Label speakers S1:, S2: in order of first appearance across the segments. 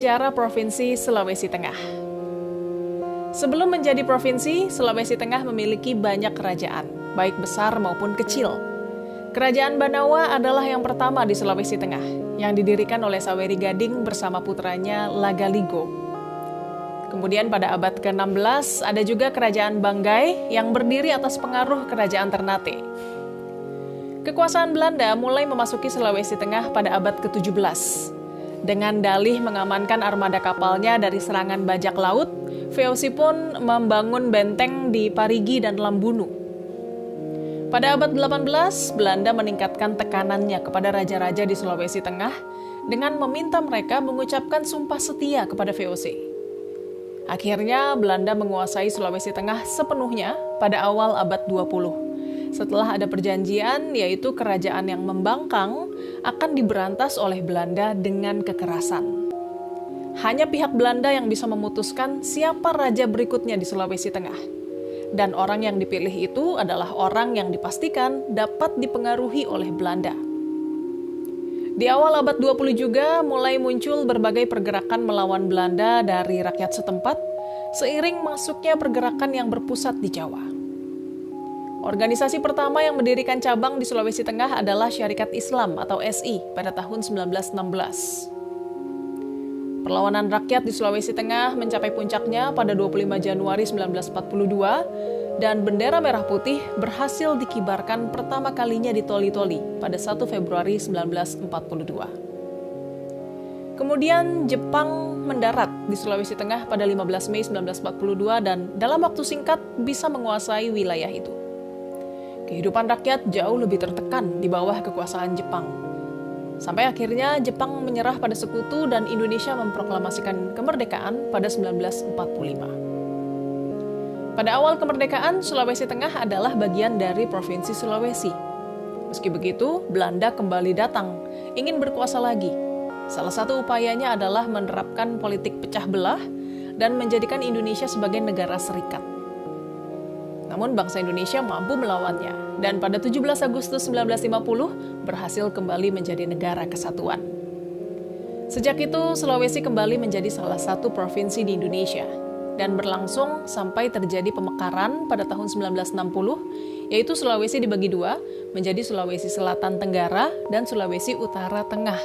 S1: sejarah Provinsi Sulawesi Tengah. Sebelum menjadi provinsi, Sulawesi Tengah memiliki banyak kerajaan, baik besar maupun kecil. Kerajaan Banawa adalah yang pertama di Sulawesi Tengah, yang didirikan oleh Saweri Gading bersama putranya Lagaligo. Kemudian pada abad ke-16 ada juga Kerajaan Banggai yang berdiri atas pengaruh Kerajaan Ternate. Kekuasaan Belanda mulai memasuki Sulawesi Tengah pada abad ke-17. Dengan dalih mengamankan armada kapalnya dari serangan bajak laut, VOC pun membangun benteng di Parigi dan Lambunu. Pada abad 18, Belanda meningkatkan tekanannya kepada raja-raja di Sulawesi Tengah dengan meminta mereka mengucapkan sumpah setia kepada VOC. Akhirnya, Belanda menguasai Sulawesi Tengah sepenuhnya pada awal abad 20. Setelah ada perjanjian, yaitu kerajaan yang membangkang akan diberantas oleh Belanda dengan kekerasan. Hanya pihak Belanda yang bisa memutuskan siapa raja berikutnya di Sulawesi Tengah. Dan orang yang dipilih itu adalah orang yang dipastikan dapat dipengaruhi oleh Belanda. Di awal abad 20 juga mulai muncul berbagai pergerakan melawan Belanda dari rakyat setempat, seiring masuknya pergerakan yang berpusat di Jawa. Organisasi pertama yang mendirikan cabang di Sulawesi Tengah adalah Syarikat Islam atau SI pada tahun 1916. Perlawanan rakyat di Sulawesi Tengah mencapai puncaknya pada 25 Januari 1942 dan bendera merah putih berhasil dikibarkan pertama kalinya di Toli-Toli pada 1 Februari 1942. Kemudian Jepang mendarat di Sulawesi Tengah pada 15 Mei 1942 dan dalam waktu singkat bisa menguasai wilayah itu. Kehidupan rakyat jauh lebih tertekan di bawah kekuasaan Jepang. Sampai akhirnya Jepang menyerah pada sekutu dan Indonesia memproklamasikan kemerdekaan pada 1945. Pada awal kemerdekaan, Sulawesi Tengah adalah bagian dari Provinsi Sulawesi. Meski begitu, Belanda kembali datang, ingin berkuasa lagi. Salah satu upayanya adalah menerapkan politik pecah belah dan menjadikan Indonesia sebagai negara serikat. Namun bangsa Indonesia mampu melawannya, dan pada 17 Agustus 1950 berhasil kembali menjadi negara kesatuan. Sejak itu, Sulawesi kembali menjadi salah satu provinsi di Indonesia, dan berlangsung sampai terjadi pemekaran pada tahun 1960, yaitu Sulawesi dibagi dua, menjadi Sulawesi Selatan Tenggara dan Sulawesi Utara Tengah.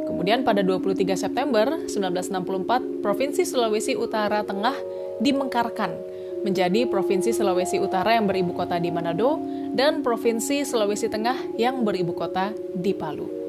S1: Kemudian pada 23 September 1964, Provinsi Sulawesi Utara Tengah dimengkarkan menjadi Provinsi Sulawesi Utara yang beribu kota di Manado dan Provinsi Sulawesi Tengah yang beribu kota di Palu.